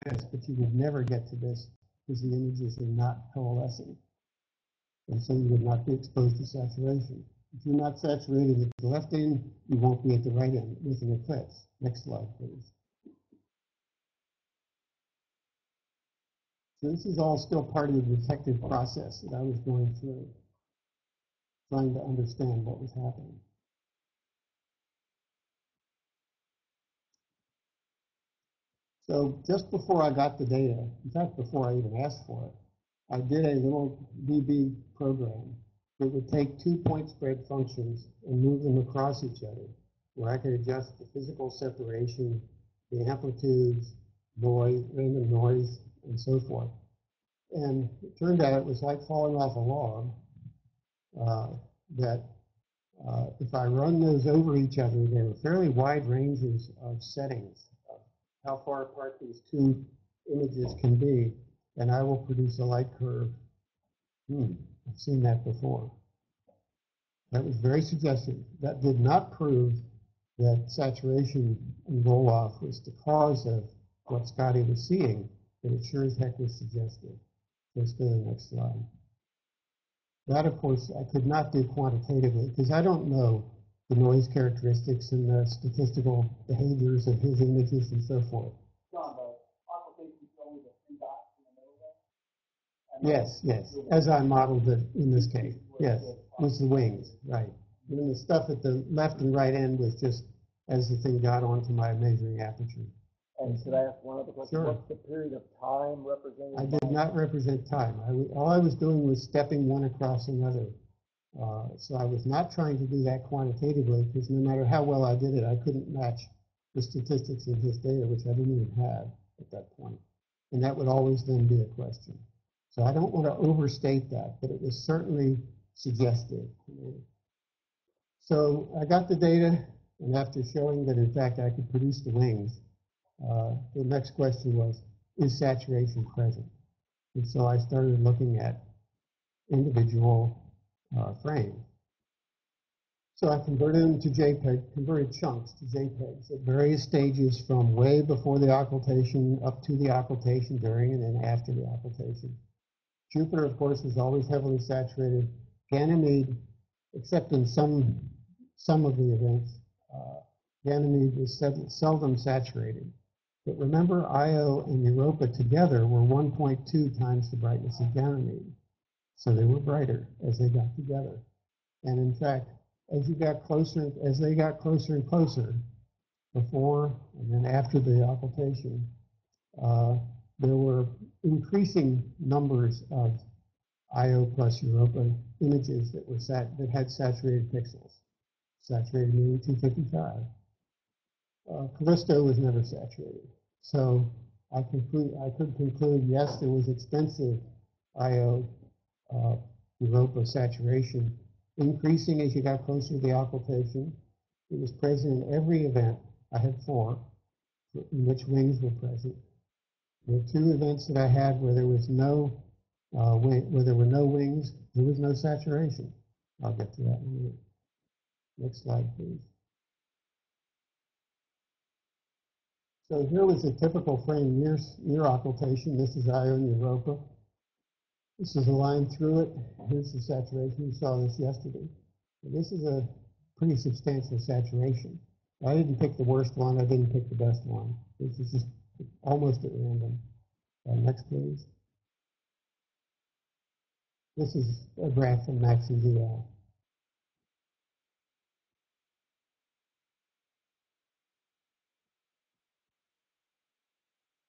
this, but you would never get to this because the images are not coalescing. And so you would not be exposed to saturation. If you're not saturated at the left end, you won't be at the right end with an eclipse. Next slide, please. So this is all still part of the detective process that I was going through, trying to understand what was happening. So just before I got the data, in fact, before I even asked for it, I did a little VB program that would take 2 point spread functions and move them across each other, where I could adjust the physical separation, the amplitudes, noise, random noise, and so forth. And it turned out it was like falling off a log, that if I run those over each other, there are fairly wide ranges of settings, of how far apart these two images can be, and I will produce a light curve. I've seen that before. That was very suggestive. That did not prove that saturation and roll-off was the cause of what Scotty was seeing, but it sure as heck was suggestive. Let's go to the next slide. That, of course, I could not do quantitatively because I don't know the noise characteristics and the statistical behaviors of his images and so forth. John, the occultation is only the 3 dots in the middle there? Yes, yes, as I modeled it in this case. Yes, was the wings, right. And the stuff at the left and right end was just as the thing got onto my measuring aperture. And could I ask one other question? Sure. What's the period of time represented? I did not represent time. All I was doing was stepping one across another. So I was not trying to do that quantitatively because no matter how well I did it, I couldn't match the statistics in his data, which I didn't even have at that point. And that would always then be a question. So I don't want to overstate that, but it was certainly suggestive. So I got the data, and after showing that, in fact, I could produce the wings, the next question was, is saturation present? And so I started looking at individual frames. So I converted them to JPEG, converted chunks to JPEGs at various stages from way before the occultation up to the occultation, during, and then after the occultation. Jupiter, of course, is always heavily saturated. Ganymede, except in some of the events, Ganymede was seldom saturated. But remember, Io and Europa together were 1.2 times the brightness of Ganymede. So they were brighter as they got together. And in fact, as they got closer and closer, before and then after the occultation, there were increasing numbers of Io plus Europa images that had saturated pixels, saturated nearly 255. Callisto was never saturated. So I could conclude, yes, there was extensive Io Europa saturation, increasing as you got closer to the occultation. It was present in every event. I had 4 in which wings were present. There were 2 events that I had where there was no where there were no wings, there was no saturation. I'll get to that in a minute. Next slide, please. So here was a typical frame near occultation. This is Io and Europa. This is a line through it. Here's the saturation. You saw this yesterday. And this is a pretty substantial saturation. I didn't pick the worst one. I didn't pick the best one. This is just almost at random. Next, please. This is a graph from Max and DL.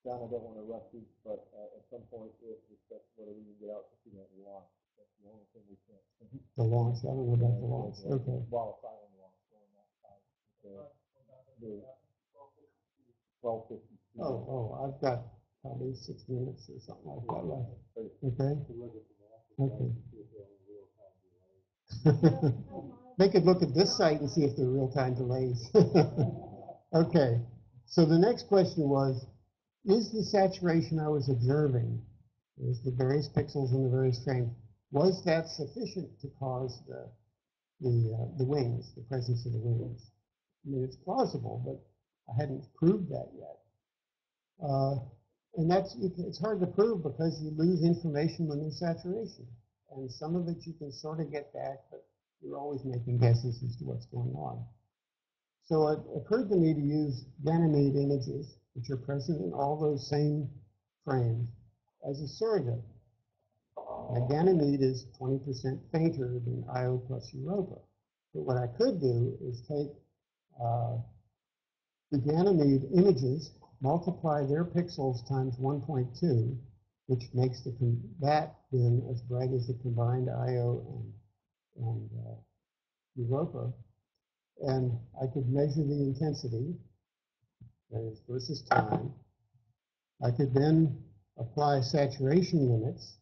John, I don't want to rush these, but at some point, if that's whether we can get out to see that launch, that's the only thing we can't see. The launch, I don't know about the launch. Okay. While silent launch going that side. The 12:52. Oh, I've got probably 6 minutes or something like that left. Okay. Okay. They could look at this site and see if there are real-time delays. Okay. So the next question was, is the saturation I was observing, is the various pixels in the various frames, was that sufficient to cause the wings, the presence of the wings? I mean, it's plausible, but I hadn't proved that yet. And it's hard to prove because you lose information when there's saturation. And some of it you can sort of get back, but you're always making guesses as to what's going on. So it occurred to me to use Ganymede images, which are present in all those same frames, as a surrogate. Now, Ganymede is 20% fainter than Io plus Europa. But what I could do is take the Ganymede images, multiply their pixels times 1.2, which makes that then as bright as the combined Io and Europa. And I could measure the intensity, that is, versus time. I could then apply saturation limits.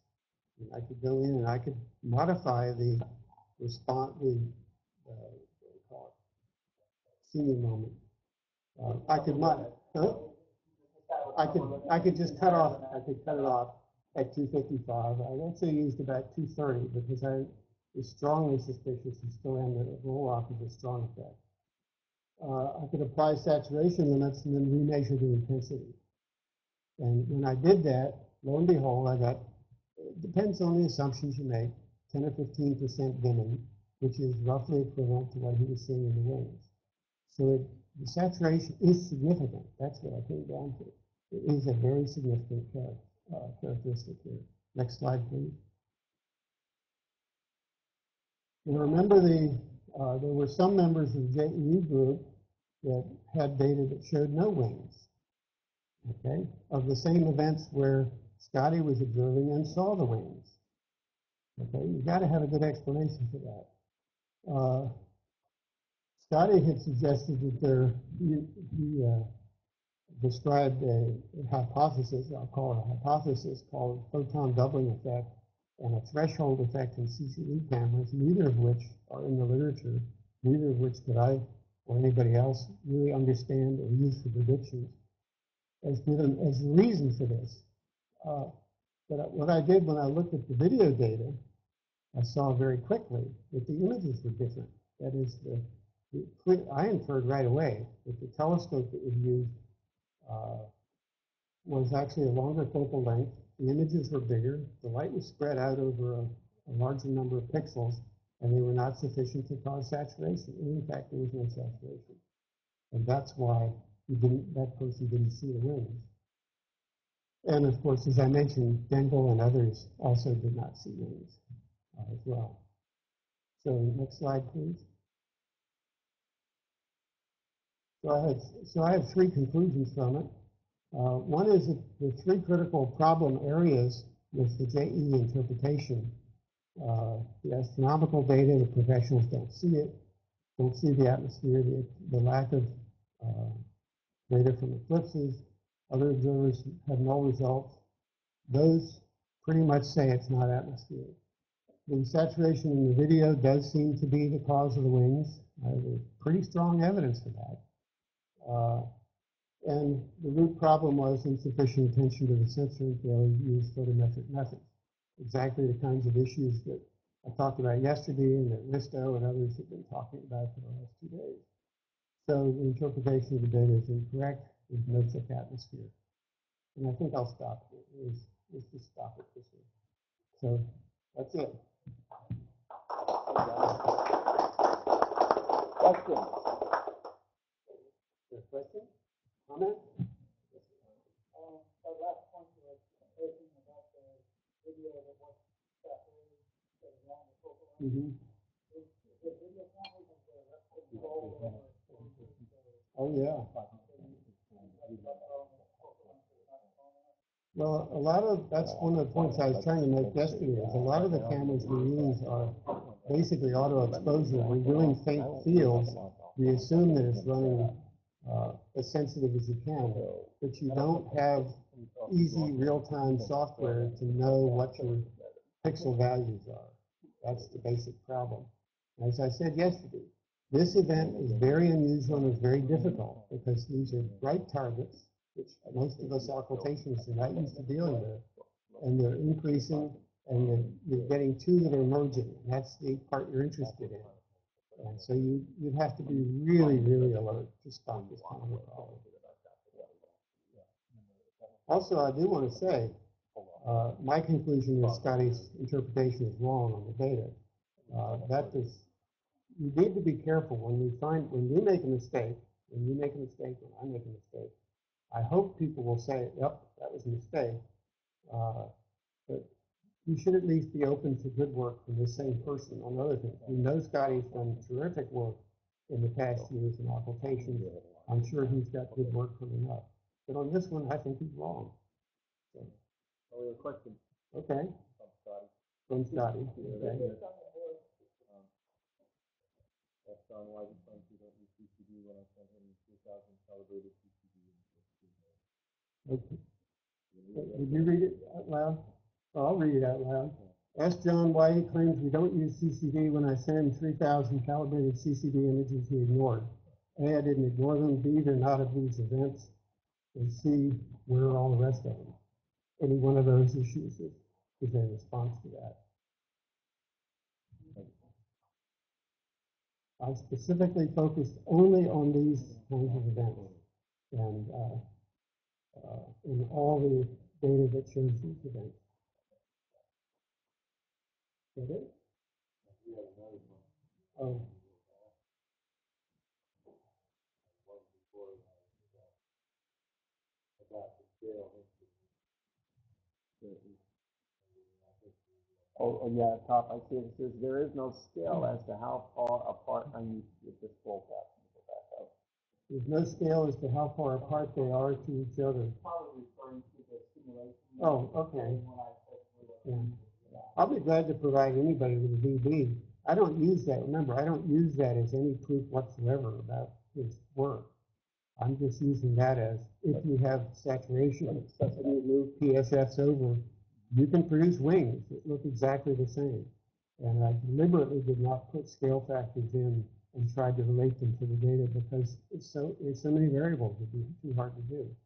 And I could go in and I could modify the response, what do you call it, seeing moment. I could just cut off. I could cut it off at 255. I actually used about 230 because I was strongly suspicious and still am that a roll-off is a strong effect. I could apply saturation limits and then remeasure the intensity. And when I did that, lo and behold, I got, it depends on the assumptions you make, 10 or 15% dimming, which is roughly equivalent to what he was seeing in the wings. So the saturation is significant. That's what I came down to. It is a very significant characteristic here. Next slide, please. And remember, there were some members of the JEE group that had data that showed no wings, okay, of the same events where Scotty was observing and saw the wings. Okay, you've got to have a good explanation for that. Scotty had suggested that he described a hypothesis, I'll call it a hypothesis, called photon doubling effect and a threshold effect in CCD cameras, neither of which are in the literature, neither of which could I or anybody else really understand or use for predictions as given as the reason for this. But what I did when I looked at the video data, I saw very quickly that the images were different. That is, I inferred right away that the telescope that was used was actually a longer focal length. The images were bigger. The light was spread out over a larger number of pixels, and they were not sufficient to cause saturation. And in fact, there was no saturation. And that's why that person didn't see the wings. And of course, as I mentioned, Dengel and others also did not see wings as well. So next slide, please. So I have three conclusions from it. One is that the three critical problem areas with the JE interpretation, the astronomical data, the professionals don't see it, don't see the atmosphere, the lack of data from eclipses, other observers have no results. Those pretty much say it's not atmospheric. The saturation in the video does seem to be the cause of the wings. There's pretty strong evidence for that. And the root problem was insufficient attention to the sensor and failure to use photometric methods. Exactly the kinds of issues that I talked about yesterday and that Risto and others have been talking about for the last 2 days. So the interpretation of the data is incorrect. There's no such atmosphere. And I think I'll stop here. Let's just stop it this way. So that's it. Question? Question? Comment? Our last point was talking about the video that was separated, that is long the focal length. The video cameras and the control. Oh yeah. Well, a lot of that's one of the points I was trying to make yesterday. Is a lot of the cameras we use are basically auto exposure. We're doing faint fields. We assume that it's running as sensitive as you can, but you don't have easy real-time software to know what your pixel values are. That's the basic problem. As I said yesterday, this event is very unusual and is very difficult because these are bright targets, which most of us occultationists are not used to dealing with, and they're increasing, and you're getting two that are merging. And that's the part you're interested in. And so you'd have to be really, really alert to stop this kind of problem. Also, I do want to say, my conclusion is Scotty's interpretation is wrong on the data. You need to be careful when you make a mistake, when you make a mistake, when I make a mistake. I hope people will say, yep, that was a mistake. But you should at least be open to good work from the same person on other things. We know Scotty's done terrific work in the past years in occultation. I'm sure he's got good work coming up. But on this one, I think he's wrong. So, a question. Okay. From Scotty. Okay. That's John why the friends who don't use CCD when I sent him 3,000 calibrated CCD. Okay. Did you read it out loud? Oh, I'll read it out loud. Ask John why he claims we don't use CCD when I sent him 3,000 calibrated CCD images he ignored. A, I didn't ignore them. B, they're not of these events. And C, where are all the rest of them? Any one of those issues is a response to that. I specifically focused only on these kinds of events and in all the data that shows these events. Is that it? Oh. Oh, yeah, top, I see it says there is no scale as to how far apart, I need to get this full back. There's no scale as to how far apart they are to each other. Probably referring to the simulation. Oh, okay. Yeah. I'll be glad to provide anybody with a VB. I don't use that, remember, I don't use that as any proof whatsoever about his work. I'm just using that as, if you have saturation and you move PSFs over, you can produce wings that look exactly the same. And I deliberately did not put scale factors in and tried to relate them to the data because it's so many variables, it'd be too hard to do.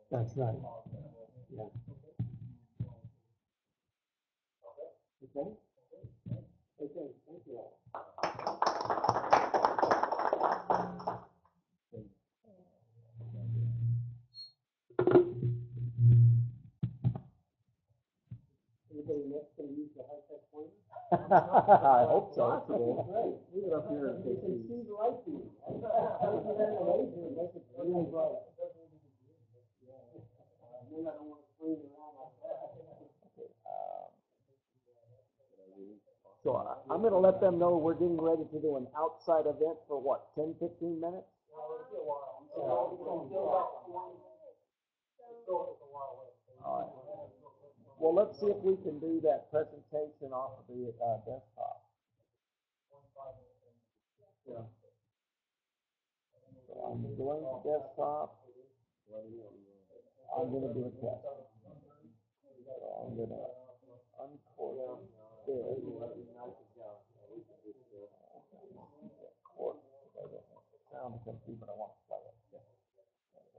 That's right. Yeah. Okay. Okay. Thank you all. Anybody next going to use the high-tech pointer? I hope so. Leave it up here in case you see the light to you. Make it really bright. Then I don't want to swing around like that. So I'm going to let them know we're getting ready to do an outside event for what, 10, 15 minutes? All right. Well, let's see if we can do that presentation off of the desktop. Yeah. So I'm going to desktop. I'm going to do a test. So I'm going to uncork this. Sound because people don't want to play it. So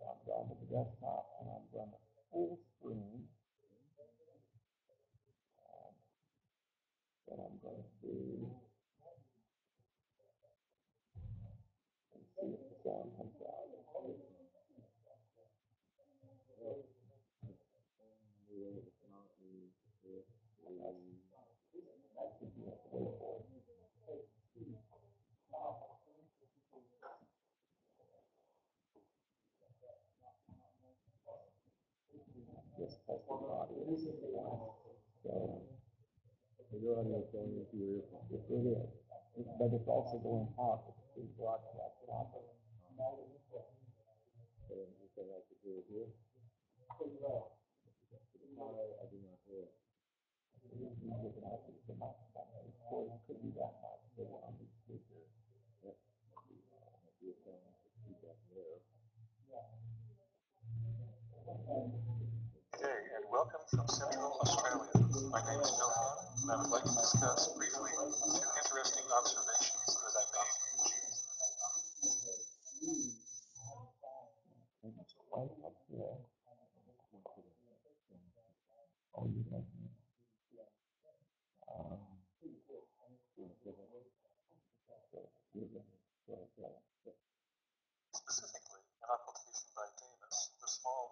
I'm going to the desktop and I'm going to full screen. Then I'm going to do and see if the sound comes out. Just testing audio. So your audio is going into your earphone. It is. But it's also going out. It's being broadcast out. So you can have to do it here. I do not hear it. You can actually come up with that. Or it could be that much. They want to speaker. Yep. Be a sound feedback there. Good day and welcome from Central Australia. My name is Bill Hanna and I would like to discuss briefly two interesting observations that I made in June.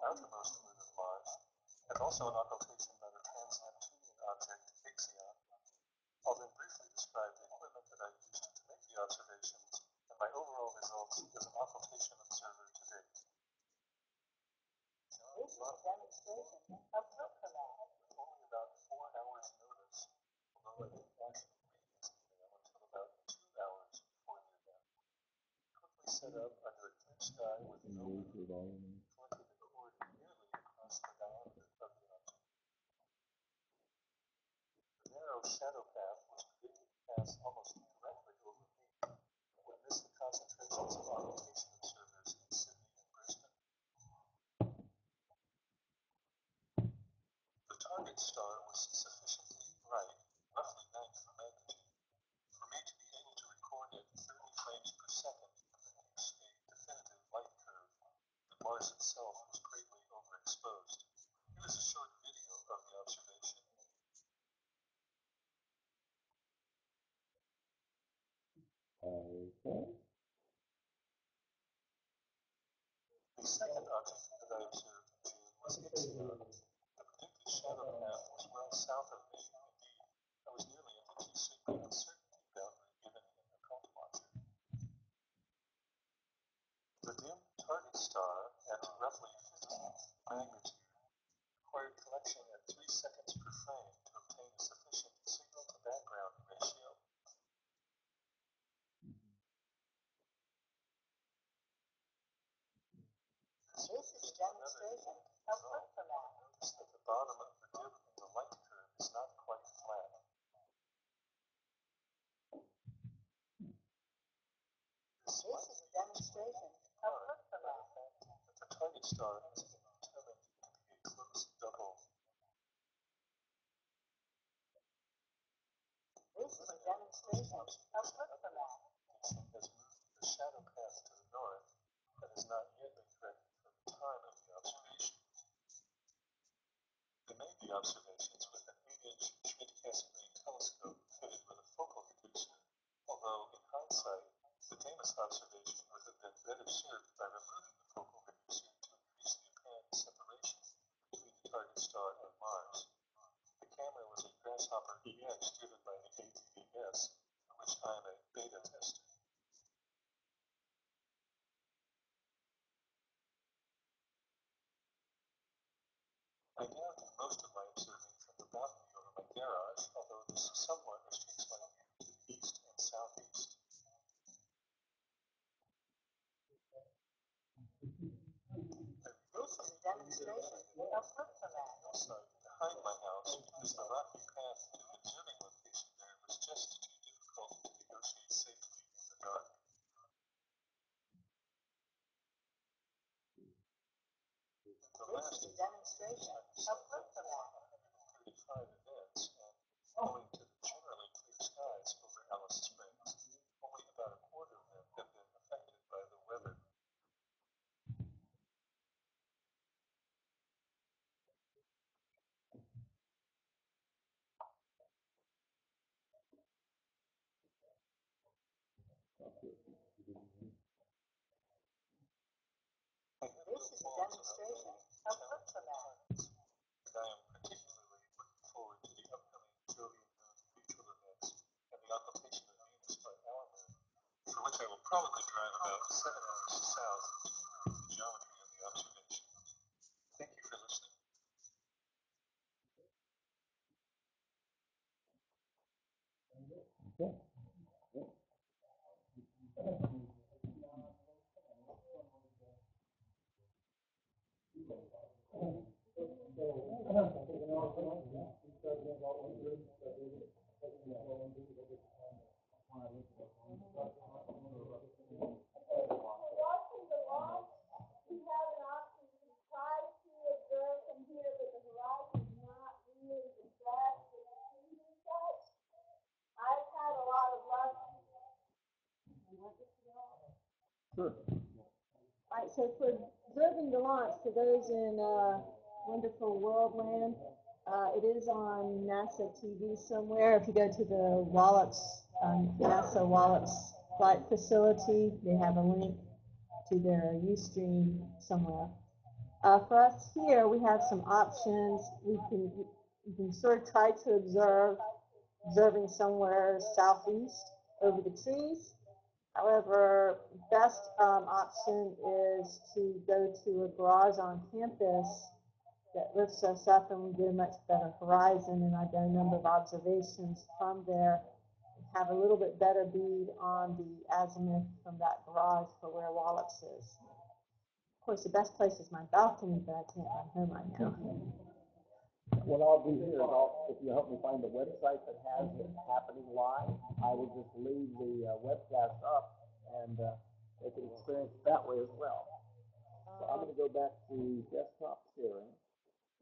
outermost limit of Mars, and also an occultation by the trans-Neptunian object Ixion. I'll then briefly describe the equipment that I used to make the observations and my overall results as an occultation observer to date. This is a demonstration of HIPO. With only about 4 hours notice, although I didn't actually read this email until about 2 hours before the event. Quickly set up under a clear sky with no moon, collected the cord nearly across the diameter of the object. The narrow shadow path was predicted to pass almost directly over me, would miss the concentrations of occultation observers in Sydney and Brisbane. The target star was sufficiently bright, roughly 9th of magnitude, for me to be able to record at 30 frames per second and produce a definitive light curve. The Mars itself was greatly overexposed. Here is a short video of the observation. The second object that I observed in June was Ixion. The predicted shadow path was well south of me. Indeed, I was nearly at the 2 sigma uncertainty boundary given in Occult Watcher. The dim target star, at roughly 15th magnitude, required collection at 3 seconds per frame to obtain a sufficient signal-to-background ratio. This is a demonstration of HIPO. Notice that the bottom of the dip in the light curve is not quite flat. This This is a demonstration of HIPO. that the target star has been determined to be a close double. This is a demonstration of HIPO. Ixion has moved the shadow path to the north, but has not yet been corrected for the time of the observation. I made the observations with an 8-inch Schmidt-Cassegrain telescope fitted with a focal reducer, although in hindsight, the Deimos observation would have been better served by removing the focal reducer to increase the apparent separation between the target star and Mars. The camera was a Grasshopper EX driven by the ATVS, for which I am a beta tester. I now do most of my observing from the balcony over my garage, although this somewhat restricts my view to the east and southeast. This is a demonstration of HIPO. Outside behind my house, because the rocky path to the observing location there was just too difficult to negotiate safely in the dark. The This is a demonstration of HIPO. 135 events, and owing to the generally clear skies over Alice Springs, only about a quarter of them have been affected by the weather. This is a demonstration of HIPO. And I am particularly looking forward to the upcoming Jovian Moon mutual events and the occultation of Venus by our moon, for which I will probably drive about 7 hours south to improve the geometry of the observation. Thank you for listening. Watching the launch, you have an option to try to observe from here, but the horizon is not really the best for the shooting site. I've had a lot of luck. Sure. All right, so for observing the launch, for those in wonderful world land, it is on NASA TV somewhere. If you go to the Wallops, NASA Wallops flight facility, they have a link to their Ustream somewhere. For us here, we have some options. You can sort of try to observing somewhere southeast over the trees. However, best option is to go to a garage on campus that lifts us up and we get a much better horizon. And I've done a number of observations from there. Have a little bit better bead on the azimuth from that garage for where Wallops is. Of course, the best place is my balcony, but I can't run home right now. What I'll do here is if you help me find the website that has it happening live, I will just leave the webcast up and they can experience it that way as well. So I'm going to go back to desktop sharing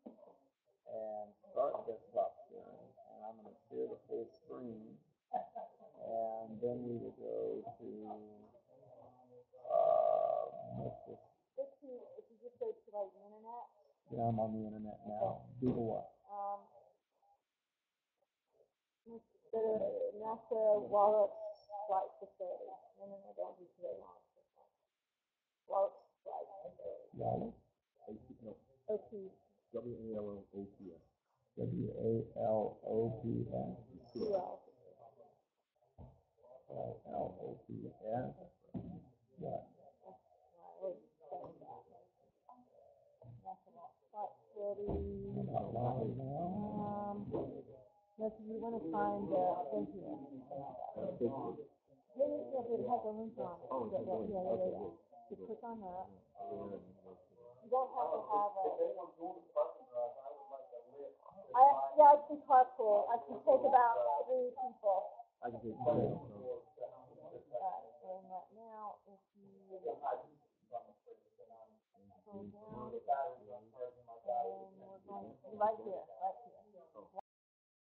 and start desktop sharing, and I'm going to share the full screen, and then we will go to If you just go to like the internet. Yeah, I'm on the internet now. Google what? The NASA Wallops Flight Facility. No, don't do today long. Wallops Flight Facility. Wallops? OP. W-A-L-O-P-S. W-A-L-O-P-S. L-O-P-S. What? If you want to find thank you. It has a link on it. Yeah. You click on that. You don't have to have a. I can carpool. I can take about 3 people. I can take 2. And right now, if you scroll down, and we're going right here.